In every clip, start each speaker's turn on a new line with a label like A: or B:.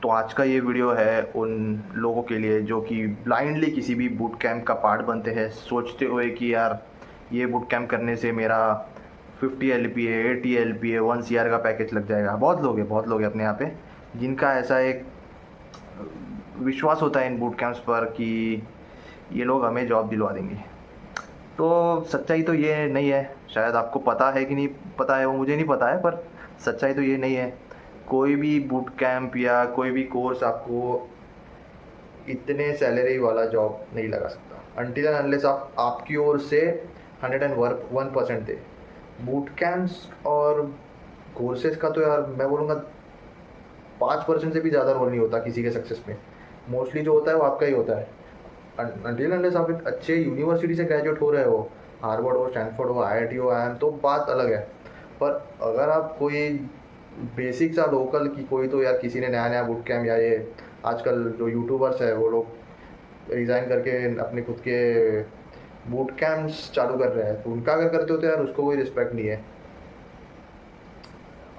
A: तो आज का ये वीडियो है उन लोगों के लिए जो कि ब्लाइंडली किसी भी बूट कैंप का पार्ट बनते हैं, सोचते हुए कि यार ये बूट कैंप करने से मेरा 50 LPA 80 LPA 1 CR का पैकेज लग जाएगा। बहुत लोग हैं अपने यहाँ पे जिनका ऐसा एक विश्वास होता है इन बूट कैंप्स पर कि ये लोग हमें जॉब दिलवा देंगे। तो सच्चाई तो ये नहीं है। शायद आपको पता है कि नहीं पता है वो मुझे नहीं पता है, पर सच्चाई तो ये नहीं है। कोई भी बूट कैंप या कोई भी कोर्स आपको इतने सैलरी वाला जॉब नहीं लगा सकता अनटिल एंड अनलेस आप आपकी ओर से 101% दे। बूट कैंप्स और कोर्सेज का तो यार मैं बोलूँगा 5% से भी ज़्यादा रोल नहीं होता किसी के सक्सेस में। मोस्टली जो होता है वो आपका ही होता है। अनटिल अनलेस आप एक अच्छे यूनिवर्सिटी से ग्रेजुएट हो रहे हो, हार्वर्ड हो, स्टैनफोर्ड हो, IIT हो, IIM, तो बात अलग है। पर अगर आप कोई बेसिक सा लोकल की कोई तो यार किसी ने नया नया बुट कैम्प या ये आजकल जो यूट्यूबर्स है वो लोग रिज़ाइन करके अपने खुद के बूट कैंप्स चालू कर रहे हैं, तो उनका अगर करते हो तो यार उसको कोई रिस्पेक्ट नहीं है।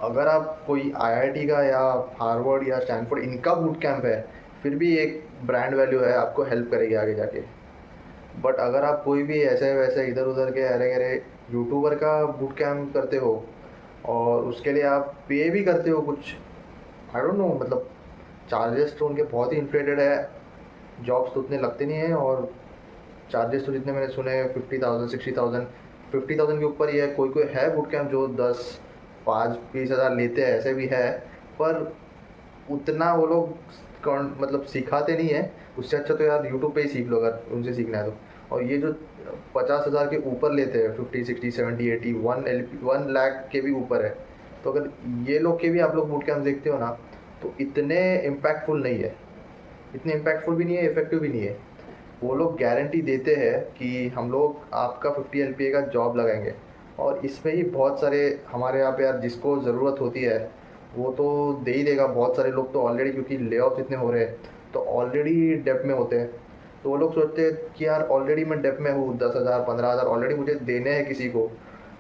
A: अगर आप कोई IIT का या हार्वर्ड या स्टैनफोर्ड इनका बूट कैंप है, फिर भी एक ब्रांड वैल्यू है, आपको हेल्प करेगी आगे जाके। बट अगर आप कोई भी ऐसे वैसे इधर उधर के अरे गरे यूट्यूबर का बूट कैंप करते हो और उसके लिए आप पे भी करते हो कुछ, आई डोंट नो, मतलब चार्जेस तो उनके बहुत ही इन्फ्लेटेड है। जॉब्स तो उतने लगते नहीं हैं और चार्जेस तो जितने मैंने सुने 50,000 60,000, 50,000 के ऊपर ही है। कोई कोई है बूट कैंप जो 10 5 20 हज़ार लेते हैं, ऐसे भी है। पर उतना वो लोग मतलब सिखाते नहीं है। उससे अच्छा तो यार यूट्यूब पे ही सीख लो अगर उनसे सीखना है तो। और ये जो 50,000 के ऊपर लेते हैं, 50 60 70 80 1 लाख के भी ऊपर है, तो अगर ये लोग के भी आप लोग बूट कैंप देखते हो ना, तो इतने इम्पैक्टफुल नहीं है। इतने इम्पैक्टफुल भी नहीं है, इफेक्टिव भी नहीं है। वो लोग गारंटी देते हैं कि हम लोग आपका 50 LPA का जॉब लगाएंगे, और इसमें ही बहुत सारे हमारे यहाँ पे यार जिसको ज़रूरत होती है वो तो दे ही देगा। बहुत सारे लोग तो ऑलरेडी, क्योंकि ले ऑफ इतने हो रहे हैं, तो ऑलरेडी डेप में होते हैं। तो वो लोग सोचते हैं कि यार ऑलरेडी मैं डेप में हूँ, 10,000 15,000 ऑलरेडी मुझे देने हैं किसी को,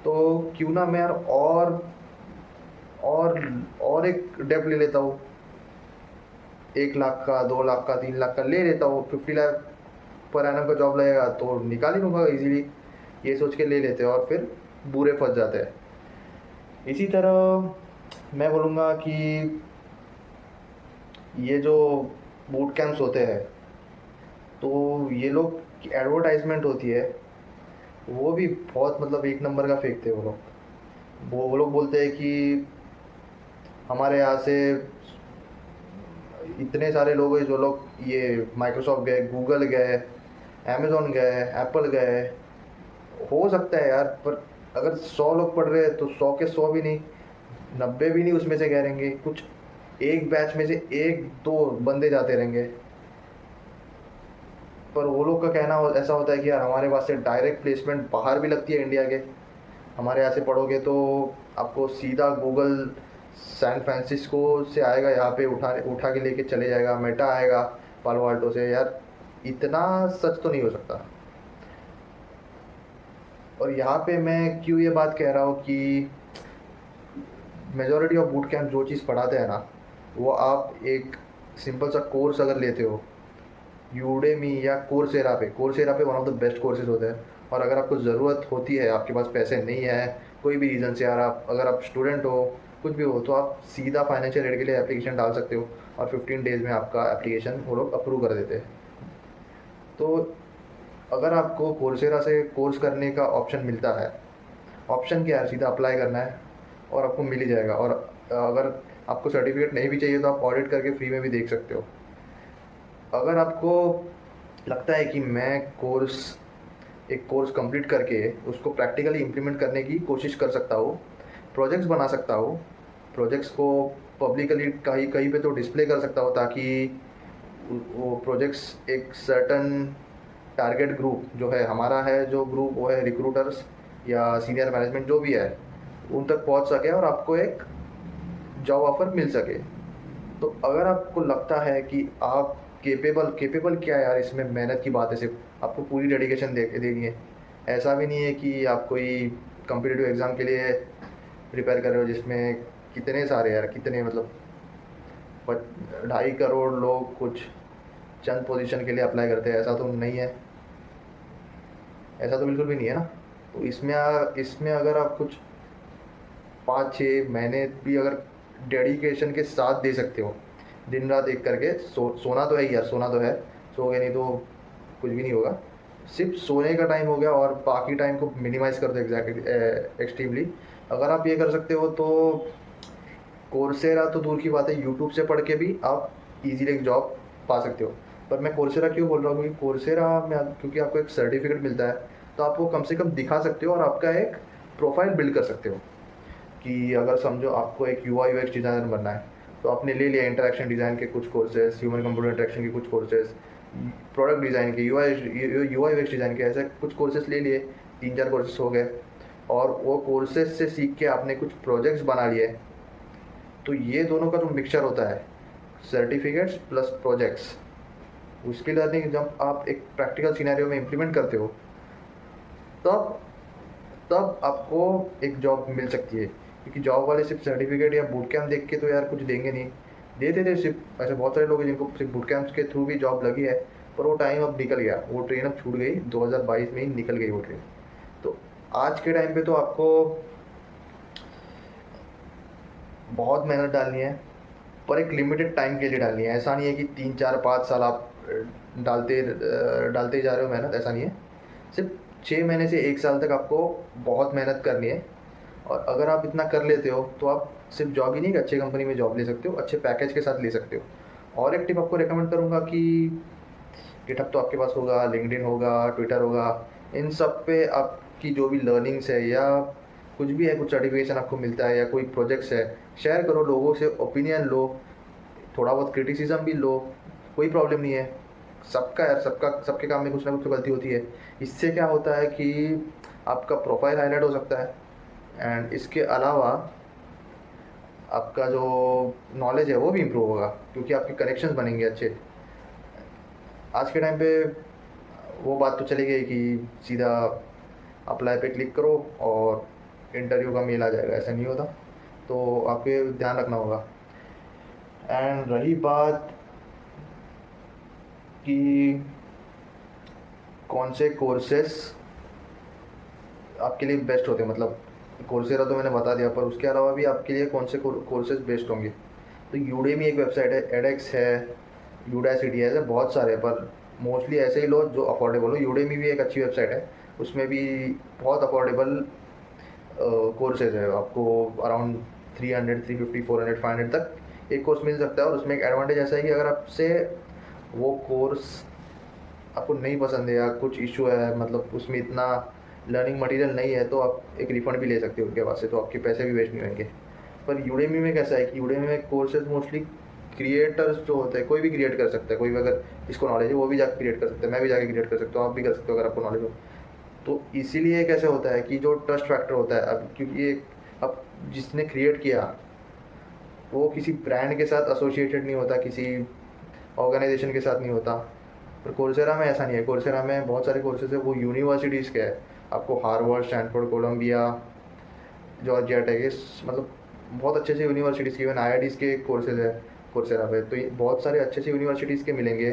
A: तो क्यों ना मैं यार और और एक डेप ले लेता हूँ। 1 लाख का, 2 लाख का, 3 लाख का ले लेता हूँ। 50 लाख पर एनम का जॉब लगेगा तो निकाल ही लूँगा इजीली। ये सोच के ले लेते हैं और फिर बुरे फंस जाते हैं। इसी तरह मैं बोलूँगा कि ये जो बूट कैंप्स होते हैं, तो ये लोग की एडवर्टाइजमेंट होती है, वो भी बहुत मतलब एक नंबर का फेंकते हैं वो लोग। वो लोग बोलते हैं कि हमारे यहाँ से इतने सारे लोग हैं जो लोग ये माइक्रोसॉफ्ट गए, गूगल गए, अमेज़न गए, एप्पल गए। हो सकता है यार, पर अगर 100 लोग पढ़ रहे हैं तो 100 के 100 भी नहीं, 90 भी नहीं उसमें से गए रहेंगे। कुछ एक बैच में से 1 2 बंदे जाते रहेंगे। पर वो लोग का कहना ऐसा होता है कि यार हमारे पास से डायरेक्ट प्लेसमेंट बाहर भी लगती है इंडिया के। हमारे यहाँ से पढ़ोगे तो आपको सीधा गूगल सैन फ्रांसिस्को से आएगा, यहाँ पे उठा के लेके चले जाएगा। मेटा आएगा पालो आल्टो से। यार इतना सच तो नहीं हो सकता। और यहाँ पे मैं क्यों ये बात कह रहा हूँ कि मेजॉरिटी ऑफ बूट कैंप जो चीज़ पढ़ाते हैं ना, वो आप एक सिंपल सा कोर्स अगर लेते हो यूडेमी या कोर्सेरा पे one of the best courses होते हैं। और अगर आपको ज़रूरत होती है, आपके पास पैसे नहीं है कोई भी रीज़न से, यार आप अगर आप स्टूडेंट हो, कुछ भी हो, तो आप सीधा फाइनेंशियल एड के लिए एप्लीकेशन डाल सकते हो और 15 डेज़ में आपका एप्लीकेशन वो लोग अप्रूव कर देते हैं। तो अगर आपको कोर्सेरा से कोर्स करने का ऑप्शन मिलता है, ऑप्शन क्या है, सीधा अप्लाई करना है और आपको मिल ही जाएगा। और अगर आपको सर्टिफिकेट नहीं भी चाहिए तो आप ऑडिट करके फ्री में भी देख सकते हो। अगर आपको लगता है कि मैं एक कोर्स कंप्लीट करके उसको प्रैक्टिकली इम्प्लीमेंट करने की कोशिश कर सकता हूँ, प्रोजेक्ट्स बना सकता हूँ, प्रोजेक्ट्स को पब्लिकली कहीं कहीं पे तो डिस्प्ले कर सकता हूँ, ताकि वो प्रोजेक्ट्स एक सर्टन टारगेट ग्रुप जो है हमारा है, जो ग्रुप वो है रिक्रूटर्स या सीनियर मैनेजमेंट जो भी है, उन तक पहुँच सके और आपको एक जॉब ऑफर मिल सके। तो अगर आपको लगता है कि आप केपेबल क्या है यार, इसमें मेहनत की बात है, सिर्फ आपको पूरी डेडिकेशन देनी है। ऐसा भी नहीं है कि आप कोई कम्पिटिटिव एग्ज़ाम के लिए प्रिपेयर कर रहे हो जिसमें कितने सारे यार, कितने मतलब बट 2.5 करोड़ लोग कुछ चंद पोजीशन के लिए अप्लाई करते हैं, ऐसा तो नहीं है, ऐसा तो बिल्कुल भी नहीं है ना। तो इसमें अगर आप कुछ 5-6 महीने भी अगर डेडिकेशन के साथ दे सकते हो, दिन रात एक करके, सोना तो है ही यार, सोना तो है, सोओगे नहीं तो कुछ भी नहीं होगा। सिर्फ सोने का टाइम हो गया और बाकी टाइम को मिनिमाइज कर दो एक्सट्रीमली। अगर आप ये कर सकते हो तो कोर्सेरा तो दूर की बात है, यूट्यूब से पढ़ के भी आप इजीली एक जॉब पा सकते हो। पर मैं कोर्सेरा क्यों बोल रहा हूँ, क्योंकि कोर्सेरा में क्योंकि आपको एक सर्टिफिकेट मिलता है, तो आप वो कम से कम दिखा सकते हो और आपका एक प्रोफाइल बिल्ड कर सकते हो। कि अगर समझो आपको एक UI UX डिज़ाइनर बनना है, तो आपने ले लिया इंटरेक्शन डिज़ाइन के कुछ कोर्सेज, ह्यूमन कंप्यूटर इंटरेक्शन के कुछ कोर्सेज, प्रोडक्ट डिज़ाइन के, UI UX डिज़ाइन के, ऐसे कुछ कोर्सेज ले लिए, 3-4 कोर्सेज हो गए, और वो कोर्सेज से सीख के आपने कुछ प्रोजेक्ट्स बना लिए। तो ये दोनों का जो मिक्सचर होता है, सर्टिफिकेट्स प्लस प्रोजेक्ट्स, उसकी लर्निंग जब आप एक प्रैक्टिकल सिनेरियो में इम्प्लीमेंट करते हो, तब तब आपको एक जॉब मिल सकती है। क्योंकि जॉब वाले सिर्फ सर्टिफिकेट या बूट कैम्प देख के तो यार कुछ देंगे नहीं, देते थे सिर्फ, ऐसे बहुत सारे लोग हैं जिनको सिर्फ बूट कैम्प्स के थ्रू भी जॉब लगी है, पर वो टाइम अब निकल गया, वो ट्रेन अब छूट गई, 2022 में ही निकल गई वो ट्रेन। तो आज के टाइम पे तो आपको बहुत मेहनत डालनी है, पर एक लिमिटेड टाइम के लिए डालनी है। ऐसा नहीं है कि 3-4-5 साल आप डालते ही जा रहे हो मेहनत, ऐसा नहीं है। सिर्फ 6 महीने से 1 साल तक आपको बहुत मेहनत करनी है, और अगर आप इतना कर लेते हो तो आप सिर्फ जॉब ही नहीं, एक अच्छी कंपनी में जॉब ले सकते हो, अच्छे पैकेज के साथ ले सकते हो। और एक टिप आपको रिकमेंड करूँगा कि गिटहब तो आपके पास होगा, लिंक्डइन होगा, ट्विटर होगा, इन सब पे आपकी जो भी लर्निंग्स है या कुछ भी है, कुछ सर्टिफिकेशन आपको मिलता है या कोई प्रोजेक्ट्स है, शेयर करो, लोगों से ओपिनियन लो, थोड़ा बहुत क्रिटिसिज्म भी लो, कोई प्रॉब्लम नहीं है। सबका यार, सबके काम में कुछ ना कुछ तो गलती होती है। इससे क्या होता है कि आपका प्रोफाइल हाईलाइट हो सकता है, एंड इसके अलावा आपका जो नॉलेज है वो भी इम्प्रूव होगा, क्योंकि आपके कनेक्शंस बनेंगे अच्छे। आज के टाइम पे वो बात तो चली गई कि सीधा अप्लाई पे क्लिक करो और इंटरव्यू का मेल आ जाएगा, ऐसा नहीं होता। तो आपके ध्यान रखना होगा। एंड रही बात कि कौन से कोर्सेस आपके लिए बेस्ट होते हैं, मतलब कोर्सेरा तो मैंने बता दिया, पर उसके अलावा भी आपके लिए कौन से कोर्सेज बेस्ट होंगे। तो यूडेमी एक वेबसाइट है, एडेक्स है, यूडासिटी है, ऐसे बहुत सारे हैं, पर मोस्टली ऐसे ही लो जो अफोर्डेबल हो। यूडेमी भी एक अच्छी वेबसाइट है, उसमें भी बहुत अफोर्डेबल कोर्सेज है, आपको अराउंड 300, 350, 400, 500 तक एक कोर्स मिल सकता है। और उसमें एक एडवांटेज ऐसा है कि अगर आपसे वो कोर्स आपको नहीं पसंद है या कुछ इशू है, मतलब उसमें इतना लर्निंग मटेरियल नहीं है, तो आप एक रिफ़ंड भी ले सकते हो उनके पास से, तो आपके पैसे भी वेस्ट नहीं होंगे। पर यूडेमी में कैसा है कि यूडेमी में कोर्सेज मोस्टली क्रिएटर्स जो होते हैं, कोई भी क्रिएट कर सकता है, कोई भी अगर जिसको नॉलेज है वो भी जाकर क्रिएट कर सकता है, मैं भी जाके क्रिएट कर सकता हूँ, आप भी कर सकते हो अगर आपको नॉलेज हो। तो इसीलिए कैसे होता है कि जो ट्रस्ट फैक्टर होता है, अब क्योंकि ये अब जिसने क्रिएट किया वो किसी ब्रांड के साथ एसोसिएटेड नहीं होता, किसी ऑर्गेनाइजेशन के साथ नहीं होता। पर कोर्सेरा में ऐसा नहीं है, कोर्सेरा में बहुत सारे कोर्सेज है वो यूनिवर्सिटीज़ के हैं, आपको Harvard, Stanford, Columbia, Georgia Tech, मतलब बहुत अच्छे से यूनिवर्सिटीज़ के, इवन IITs के कोर्सेज है कोर्सेरा पे। तो ये बहुत सारे अच्छे से यूनिवर्सिटीज़ के मिलेंगे,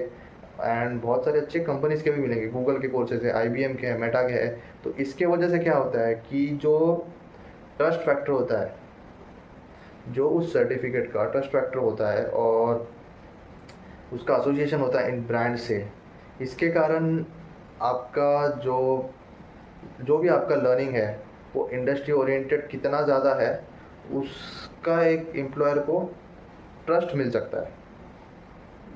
A: एंड बहुत सारे अच्छे कंपनीज़ के भी मिलेंगे, गूगल के कोर्सेज है, IBM के हैं, मेटा के हैं। तो इसके वजह से क्या होता है कि जो ट्रस्ट फैक्टर होता है, जो उस सर्टिफिकेट का ट्रस्ट फैक्टर होता है और उसका एसोसिएशन होता है इन ब्रांड से, इसके कारण आपका जो जो भी आपका लर्निंग है वो इंडस्ट्री ओरिएंटेड कितना ज़्यादा है, उसका एक एम्प्लॉयर को ट्रस्ट मिल सकता है।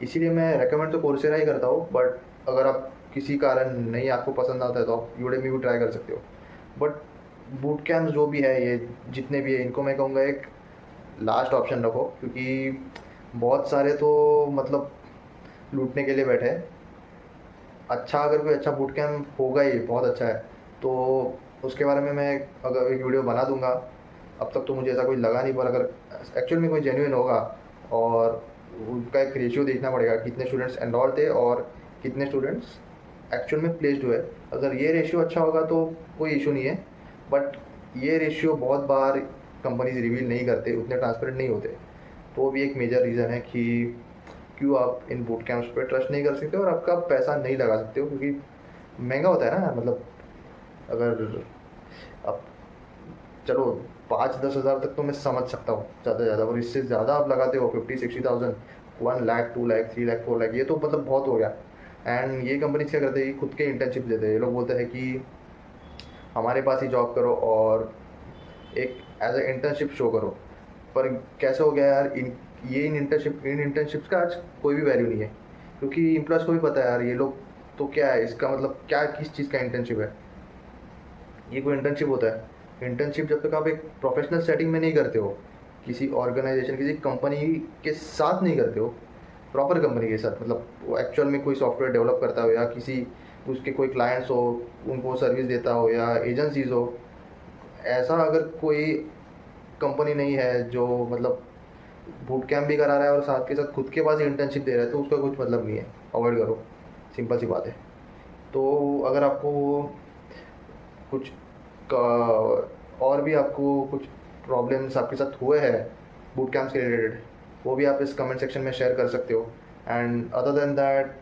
A: इसीलिए मैं रेकमेंड तो कोर्सेरा ही करता हूँ, बट अगर आप किसी कारण नहीं आपको पसंद आता है तो आप यूडेमी भी ट्राई कर सकते हो। बट बूट कैम्प्स जो भी है, ये जितने भी है, इनको मैं कहूँगा एक लास्ट ऑप्शन रखो, क्योंकि बहुत सारे तो मतलब लूटने के लिए बैठे हैं। अच्छा, अगर कोई अच्छा बूट कैम्प होगा ही बहुत अच्छा है, तो उसके बारे में मैं अगर एक वीडियो बना दूंगा। अब तक तो मुझे ऐसा कोई लगा नहीं, पर अगर एक्चुअल में कोई जेन्युइन होगा, और उनका एक रेशियो देखना पड़ेगा, कितने स्टूडेंट्स एनरोल थे और कितने स्टूडेंट्स एक्चुअल में प्लेस्ड हुए। अगर ये रेशियो अच्छा होगा तो कोई इशू नहीं है, बट ये रेशियो बहुत बार कंपनीज रिवील नहीं करते, उतने ट्रांसपेरेंट नहीं होते। तो वो भी एक मेजर रीज़न है कि क्यों आप इन बूट कैंप्स पे ट्रस्ट नहीं कर सकते और आपका पैसा नहीं लगा सकते हो, क्योंकि महंगा होता है ना। मतलब अगर आप, चलो 5-10 हज़ार तक तो मैं समझ सकता हूँ ज़्यादा से ज़्यादा, और इससे ज़्यादा आप लगाते हो 50-60,000, 1 लाख, 2 लाख, 3 लाख, 4 लाख, ये तो मतलब बहुत हो गया। एंड ये कंपनी क्या करते हैं, खुद के इंटर्नशिप देते हैं। ये लोग बोलते हैं कि हमारे पास ही जॉब करो और एक एज ए इंटर्नशिप शो करो। पर कैसे हो गया यार, इन इंटर्नशिप्स का आज कोई भी वैल्यू नहीं है, क्योंकि एम्प्लॉयज़ को भी पता है यार ये लोग तो क्या है, इसका मतलब क्या, किस चीज़ का इंटर्नशिप है। ये कोई इंटर्नशिप होता है? इंटर्नशिप जब तक आप एक प्रोफेशनल सेटिंग में नहीं करते हो, किसी ऑर्गेनाइजेशन, किसी कंपनी के साथ नहीं करते हो, प्रॉपर कंपनी के साथ, मतलब वो एक्चुअल में कोई सॉफ्टवेयर डेवलप करता हो या किसी उसके कोई क्लाइंट्स हो, उनको सर्विस देता हो या एजेंसीज हो, ऐसा अगर कोई कंपनी नहीं है जो मतलब बूट कैंप भी करा रहा है और साथ के साथ खुद के पास इंटर्नशिप दे रहा है, तो उसका कुछ मतलब नहीं है, अवॉइड करो। सिंपल सी बात है। तो अगर आपको कुछ और भी आपको कुछ प्रॉब्लम्स आपके साथ हुए हैं बूट कैंप्स के रिलेटेड, वो भी आप इस कमेंट सेक्शन में शेयर कर सकते हो। एंड अदर देन दैट,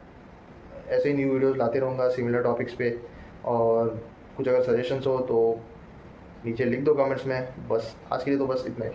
A: ऐसे ही न्यू वीडियोस लाते रहूँगा सिमिलर टॉपिक्स पे। और कुछ अगर सजेशंस हो तो नीचे लिख दो कमेंट्स में। बस आज के लिए तो बस इतना ही।